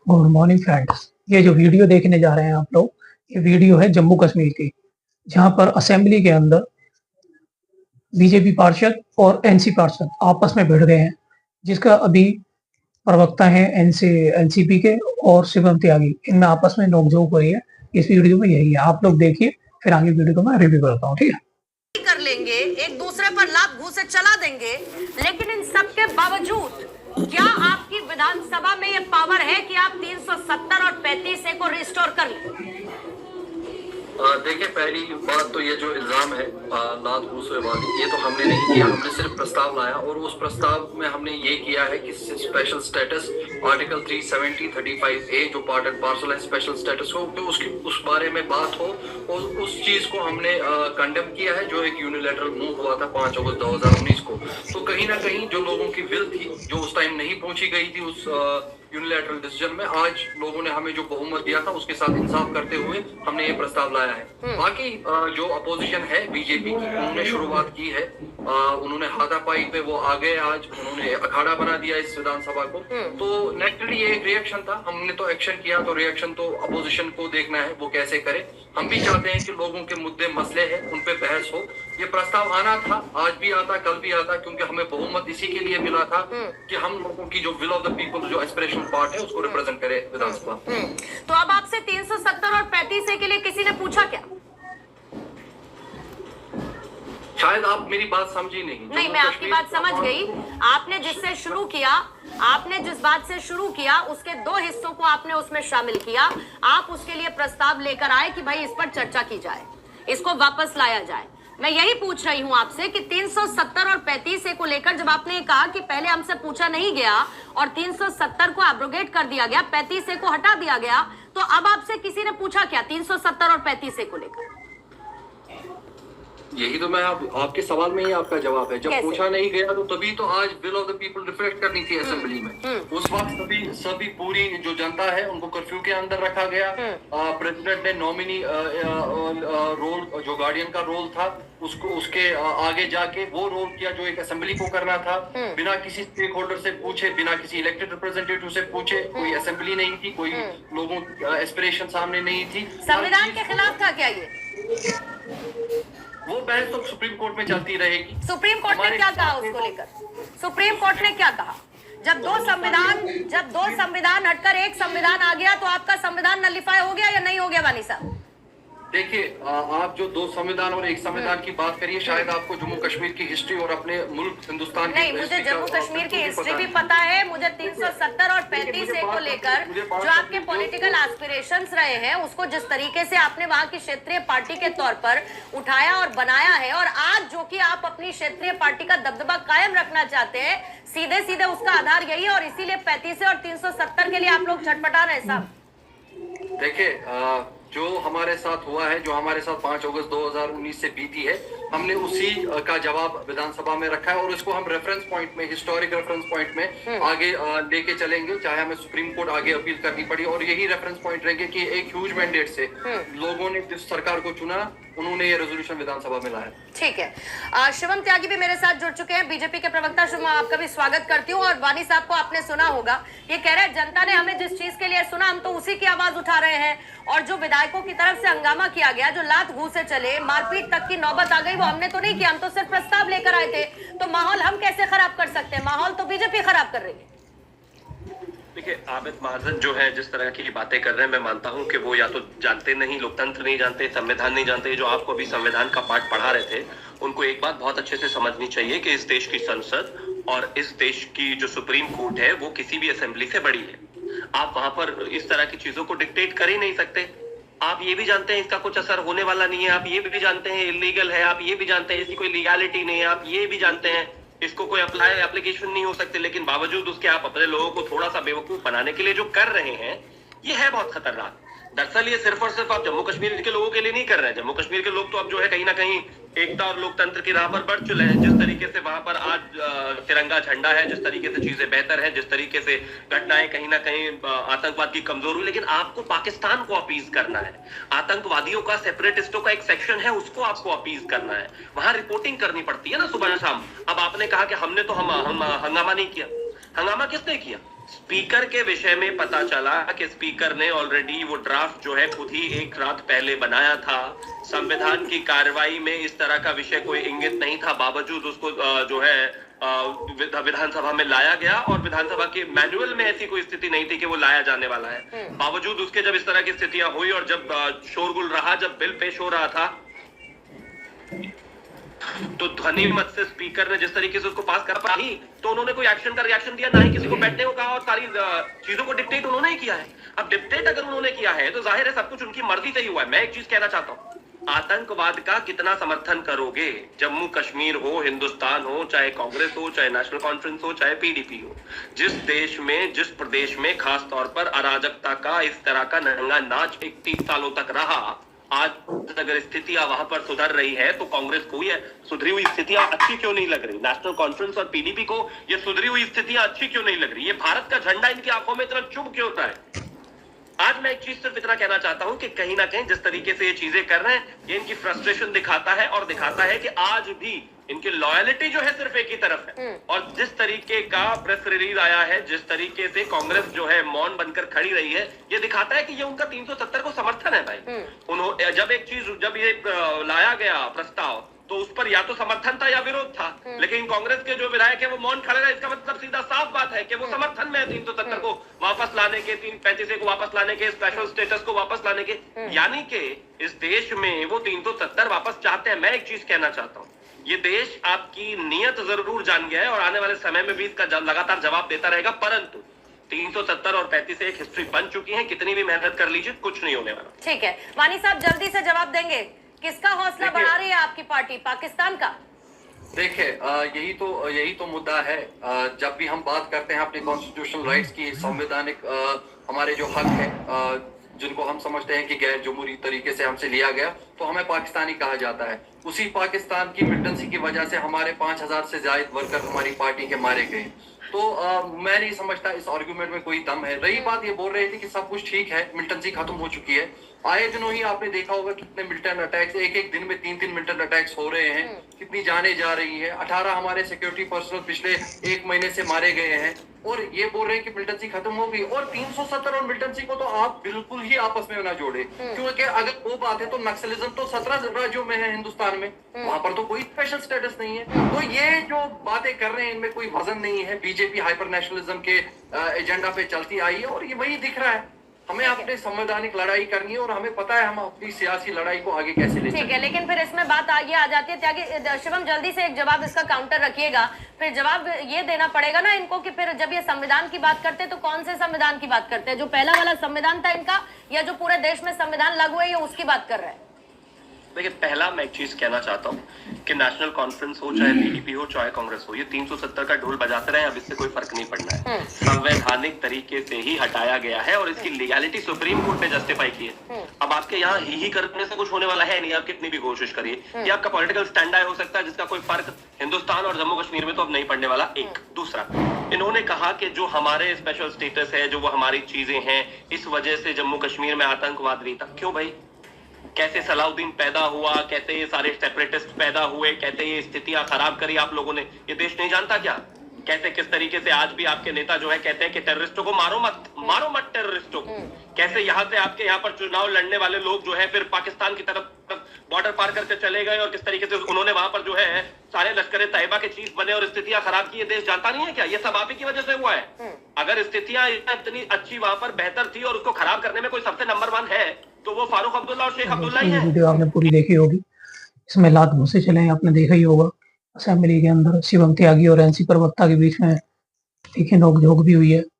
Good morning friends. ये जो video देखने जा रहे हैं आप लोग, ये वीडियो है जम्मू कश्मीर की, जहां पर असेंबली के अंदर बीजेपी पार्षद और एनसी पार्षद आपस में भिड़ गए हैं, जिसका अभी प्रवक्ता है एनसीपी के और शिवम त्यागी, इनमें आपस में नोकझोंक हो रही है। इस वीडियो में यही है, आप लोग देखिए, फिर आगे वीडियो को मैं रिव्यू करता हूँ। ठीक है, कर लेंगे, एक दूसरे पर लात घूंसे चला देंगे, लेकिन इन सब के बावजूद क्या आपकी विधानसभा में ये पावर है कि आप 370 और 35 को रिस्टोर कर लें? देखिए, पहली बात तो ये जो इल्जाम है लात घूंसे वाली, ये तो हमने नहीं किया। हमने सिर्फ प्रस्ताव लाया और उस प्रस्ताव में हमने ये किया है कि स्पेशल स्टेटस आर्टिकल 370 35A जो पार्ट एंड पार्सल है स्पेशल स्टेटस हो, तो उसकी उस बारे में बात हो, और उस चीज को हमने कंडेम किया है जो एक यूनिलैटरल मूव हुआ था 5 अगस्त 2019 को। तो कहीं ना कहीं जो लोगों की विल थी, जो उस टाइम नहीं पहुंची गई थी उस यूनिलैटरल डिसीजन में, आज लोगों ने हमें जो बहुमत दिया था उसके साथ इंसाफ करते हुए हमने ये प्रस्ताव लाया है। बाकी जो अपोजिशन है बीजेपी की, उन्होंने शुरुआत की है, उन्होंने हाथापाई पे वो आ गए, आज उन्होंने अखाड़ा बना दिया इस विधानसभा को। तो नेचुरली ये एक रिएक्शन था, हमने तो एक्शन किया, तो रिएक्शन तो अपोजिशन को देखना है वो कैसे करे। हम भी चाहते हैं कि लोगों के मुद्दे मसले हैं उन पे बहस हो। ये प्रस्ताव आना था, आज भी आता, कल भी आता, क्योंकि हमें बहुमत इसी के लिए मिला था कि हम लोगों की जो विल ऑफ द पीपल, जो एस्पिरेशनल पार्ट है, उसको रिप्रेजेंट करे विधानसभा। तो अब आपसे 370 और 35 के लिए किसी ने पूछा क्या? शायद आप मेरी बात समझी नहीं। मैं आपकी बात समझ गई। आपने जिससे शुरू किया, आपने जिस बात से शुरू किया, उसके दो हिस्सों को आपने उसमें शामिल किया। आप उसके लिए प्रस्ताव लेकर आए कि भाई इस पर चर्चा की जाए, इसको वापस लाया जाए। मैं यही पूछ रही हूं आपसे कि 370 और 35 को लेकर जब आपने कहा कि पहले हमसे पूछा नहीं गया और 370 को एब्रोगेट कर दिया गया, 35 को हटा दिया गया, तो अब आपसे किसी ने पूछा क्या 370 और 35 को लेकर? यही तो मैं आपके सवाल में ही आपका जवाब है। जब पूछा नहीं गया तो तभी तो आज will of the people reflect करनी थी असेंबली में। उस वक्त सभी पूरी जो जनता है उनको कर्फ्यू के अंदर रखा गया। प्रेसिडेंट ने नॉमिनी रोल, जो गार्डियन का रोल था, उसको उसके आगे जाके वो रोल किया जो एक असेंबली को करना था, बिना किसी स्टेक होल्डर से पूछे, बिना किसी इलेक्टेड रिप्रेजेंटेटिव से पूछे। कोई असेंबली नहीं थी, कोई लोगों की एस्पिरेशन सामने नहीं थी। संविधान के खिलाफ था क्या ये? वो बहस तो सुप्रीम कोर्ट में चलती रहेगी। सुप्रीम कोर्ट ने क्या कहा उसको लेकर? सुप्रीम कोर्ट ने क्या कहा? जब दो संविधान हटकर एक संविधान आ गया, तो आपका संविधान नलिफाई हो गया या नहीं हो गया वानी साहब? देखिए, आप जो दो संविधान और एक संविधान की बात करिए, शायद आपको जम्मू कश्मीर की हिस्ट्री और अपने मुल्क हिंदुस्तान की नहीं, मुझे जम्मू कश्मीर की हिस्ट्री भी पता है। मुझे 370 और 35 को लेकर जो आपके पॉलिटिकल एस्पिरेशंस रहे हैं, उसको जिस तरीके से आपने वहां की क्षेत्रीय पार्टी के तौर पर उठाया और बनाया है, और आज जो कि आप अपनी क्षेत्रीय पार्टी का दबदबा कायम रखना चाहते हैं, सीधे सीधे उसका आधार यही है, और इसीलिए 35 और 370 के लिए आप लोग छटपटा रहे हैं साहब। देखिए, जो हमारे साथ हुआ है, जो हमारे साथ 5 अगस्त 2019 से बीती है, हमने उसी का जवाब विधानसभा में रखा है, और इसको हम रेफरेंस पॉइंट में, हिस्टोरिक रेफरेंस पॉइंट में आगे लेके चलेंगे, चाहे हमें सुप्रीम कोर्ट आगे अपील करनी पड़ी। और यही रेफरेंस पॉइंट रहेंगे कि एक ह्यूज मैंडेट से लोगों ने जिस सरकार को चुना, उन्होंने ये रेजोल्यूशन विधानसभा में लाया। ठीक है, शिवम त्यागी भी मेरे साथ जुड़ चुके हैं, बीजेपी के प्रवक्ता। शिवम, आपका भी स्वागत करती हूँ। और वानी साहब को आपने सुना होगा, ये कह रहे हैं जनता ने हमें जिस चीज के लिए सुना, हम तो उसी की आवाज उठा रहे हैं। और जो विधायकों की तरफ से हंगामा किया गया, जो लात घूंसे चले, मारपीट तक की नौबत आ गई, वो हमने तो नहीं किया, हम तो सिर्फ प्रस्ताव लेकर आए थे। तो माहौल हम कैसे खराब कर सकते हैं? माहौल तो बीजेपी खराब कर रही है। देखिए, आबिद महाजन जो है जिस तरह की बातें कर रहे हैं, मैं मानता हूं कि वो या तो जानते नहीं, लोकतंत्र नहीं जानते, संविधान नहीं जानते। जो आपको अभी संविधान का पाठ पढ़ा रहे थे, उनको एक बात बहुत अच्छे से समझनी चाहिए कि इस देश की संसद और इस देश की जो सुप्रीम कोर्ट है, वो किसी भी असेंबली से बड़ी है। आप वहां पर इस तरह की चीजों को डिक्टेट कर ही नहीं सकते। आप ये भी जानते हैं इसका कुछ असर होने वाला नहीं है, आप ये भी जानते हैं इलीगल है, आप ये भी जानते हैं इसकी कोई लीगैलिटी नहीं है, आप ये भी जानते हैं इसको कोई एप्लीकेशन नहीं हो सकते, लेकिन बावजूद उसके आप अपने लोगों को थोड़ा सा बेवकूफ बनाने के लिए जो कर रहे हैं, ये है बहुत खतरनाक। दरअसल ये सिर्फ और सिर्फ आप जम्मू कश्मीर के लोगों के लिए नहीं कर रहे हैं। जम्मू कश्मीर के लोग तो अब जो है कहीं ना कहीं एकता और लोकतंत्र की राह पर बढ़ चुके हैं। जिस तरीके से वहां पर आज तिरंगा झंडा है, जिस तरीके से चीजें बेहतर है, जिस तरीके से घटनाएं कहीं ना कहीं आतंकवाद की कमजोर हुई, लेकिन आपको पाकिस्तान को अपीज करना है। आतंकवादियों का, सेपरेटिस्टों का एक सेक्शन है, उसको आपको अपीज करना है। वहां रिपोर्टिंग करनी पड़ती है ना सुबह शाम। अब आपने कहा कि हमने तो हम हंगामा नहीं किया। हंगामा किसने किया? स्पीकर के विषय में पता चला कि स्पीकर ने ऑलरेडी वो ड्राफ्ट जो है खुद ही एक रात पहले बनाया था। संविधान की कार्रवाई में इस तरह का विषय कोई इंगित नहीं था, बावजूद उसको जो है विधानसभा में लाया गया, और विधानसभा के मैनुअल में ऐसी कोई स्थिति नहीं थी कि वो लाया जाने वाला है। बावजूद उसके जब इस तरह की स्थितियां हुई और जब शोरगुल रहा, जब बिल पेश हो रहा था, तो ध्वनि मत से स्पीकर ने जिस तरीके से उसको पास कर पाई, तो उन्होंने कोई एक्शन का रिएक्शन दिया, ना ही किसी को बैठने को कहा, और सारी चीजों को डिक्टेट उन्होंने ही किया है। अब डिक्टेट अगर उन्होंने किया है तो जाहिर है सब कुछ उनकी मर्जी से ही हुआ है। मैं एक चीज कहना चाहता हूँ, आतंकवाद का कितना समर्थन करोगे? जम्मू कश्मीर हो, हिंदुस्तान हो, चाहे कांग्रेस हो, चाहे नेशनल कॉन्फ्रेंस हो, चाहे पीडीपी हो, जिस देश में, जिस प्रदेश में खास तौर पर अराजकता का इस तरह का नंगा नाच 31 सालों तक रहा, आज अगर स्थितियां वहां पर सुधर रही है तो कांग्रेस को ये सुधरी हुई स्थितियां अच्छी क्यों नहीं लग रही? नेशनल कॉन्फ्रेंस और पीडीपी को ये सुधरी हुई स्थितियां अच्छी क्यों नहीं लग रही? ये भारत का झंडा इनकी आंखों में इतना चुभ क्यों होता है? आज मैं एक चीज सिर्फ इतना कहना चाहता हूं कि कहीं ना कहीं जिस तरीके से ये चीजें कर रहे हैं, ये इनकी फ्रस्ट्रेशन दिखाता है, और दिखाता है कि आज भी इनकी लॉयलिटी जो है सिर्फ एक ही तरफ है। और जिस तरीके का प्रेस रिलीज आया है, जिस तरीके से कांग्रेस जो है मौन बनकर खड़ी रही है, ये दिखाता है कि ये उनका 370 को समर्थन है भाई। उन्होंने जब ये लाया गया प्रस्ताव, तो उस पर या तो समर्थन था या विरोध था, लेकिन कांग्रेस के जो विधायक है वो मौन खड़े रहे। इसका मतलब सीधा साफ बात है कि वो समर्थन में है 370 को वापस लाने के, 335 को वापस लाने के, स्पेशल स्टेटस को वापस लाने के, यानी कि इस देश में वो 370 वापस चाहते हैं। मैं एक चीज कहना चाहता हूँ, ये देश आपकी नीयत जरूर जान गया है और आने वाले समय में भी इसका लगातार जवाब देता रहेगा, परंतु 370 और 35 से एक हिस्ट्री बन चुकी है। कितनी भी मेहनत कर लीजिए, कुछ नहीं होने वाला। ठीक है, वानी साहब जल्दी से जवाब देंगे। किसका हौसला बढ़ा रही है आपकी पार्टी? पाकिस्तान का? देखिए, यही तो मुद्दा है। जब भी हम बात करते हैं अपने कॉन्स्टिट्यूशनल राइट्स की, संवैधानिक हमारे जो हक है, जिनको हम समझते हैं कि गैर जमहूरी तरीके से हमसे लिया गया, तो हमें पाकिस्तानी कहा जाता है। उसी पाकिस्तान की मिलिटेंसी की वजह से हमारे 5000 से ज्यादा वर्कर हमारी पार्टी के मारे गए। तो मैं नहीं समझता इस आर्गुमेंट में कोई दम है। रही बात, ये बोल रहे थे कि सब कुछ ठीक है, मिलिटेंसी खत्म हो चुकी है। आए दिनों ही आपने देखा होगा कितने मिलिटेंट अटैक्स, एक दिन में 3 मिलिटेंट अटैक्स हो रहे हैं, कितनी जाने जा रही है। 18 हमारे सिक्योरिटी पर्सनल पिछले 1 महीने से मारे गए हैं, और ये बोल रहे हैं कि मिलिटेंसी खत्म हो गई। और 370 और मिलिटेंसी को तो आप बिल्कुल ही आपस में ना जोड़े, क्योंकि अगर वो बात है तो नक्सलिज्म तो 17 राज्यों में है हिंदुस्तान में, वहां पर तो कोई स्पेशल स्टेटस नहीं है। तो ये जो बातें कर रहे हैं, इनमें कोई वजन नहीं है। बीजेपी हाइपर नेशनलिज्म के एजेंडा पे चलती आई है, और ये वही दिख रहा है। हमें अपने संवैधानिक लड़ाई करनी है, और हमें पता है हम अपनी सियासी लड़ाई को आगे कैसे ले। ठीक है, लेकिन फिर इसमें बात आगे आ जाती है। त्यागी शिवम, जल्दी से एक जवाब इसका काउंटर रखिएगा। फिर जवाब ये देना पड़ेगा ना इनको कि फिर जब ये संविधान की बात करते हैं तो कौन से संविधान की बात करते हैं? जो पहला वाला संविधान था इनका, या जो पूरे देश में संविधान लागू है, ये उसकी बात कर रहे हैं? देखिए, पहला मैं एक चीज कहना चाहता हूँ कि नेशनल कॉन्फ्रेंस हो, चाहे पीडीपी हो, चाहे कांग्रेस हो, ये 370 का ढोल बजाते रहे, अब इससे कोई फर्क नहीं पड़ना है। संवैधानिक तरीके से ही हटाया गया है, और इसकी लीगैलिटी सुप्रीम कोर्ट ने जस्टिफाई की है। अब आपके यहाँ ही करने से कुछ होने वाला है नहीं, आप कितनी भी कोशिश करिए। ये आपका पॉलिटिकल स्टैंड हो सकता है, जिसका कोई फर्क हिंदुस्तान और जम्मू कश्मीर में तो अब नहीं पड़ने वाला। एक दूसरा, इन्होंने कहा कि जो हमारे स्पेशल स्टेटस है, जो वो हमारी चीजें हैं, इस वजह से जम्मू कश्मीर में आतंकवाद नहीं था। क्यों भाई? कैसे सलाउद्दीन पैदा हुआ, कैसे ये सारे सेपरेटिस्ट पैदा हुए, कैसे ये स्थितियां खराब करी आप लोगों ने, ये देश नहीं जानता क्या? कैसे किस तरीके से आज भी आपके नेता जो है कहते हैं कि टेररिस्टों को मारो मत टेररिस्टों को। कैसे यहाँ से आपके यहाँ पर चुनाव लड़ने वाले लोग जो है फिर पाकिस्तान की तरफ बॉर्डर पार करके चले गए, और किस तरीके से उन्होंने वहां पर जो है सारे लश्कर तैयबा के चीफ बने और स्थितियां खराब की। ये देश जानता नहीं है क्या? ये सब आप ही की वजह से हुआ है। अगर स्थितियां इतनी अच्छी वहां पर बेहतर थी और उसको खराब करने में कोई सबसे नंबर 1 है, तो वो फारूक अब्दुल्ला और शेख अब्दुल्ला ही है। वीडियो आपने पूरी देखी होगी, इसमें लात घुसे चले हैं, आपने देखा ही होगा। असेंबली के अंदर शिवम त्यागी और एनसी प्रवक्ता के बीच में तीखी नोकझोंक भी हुई है।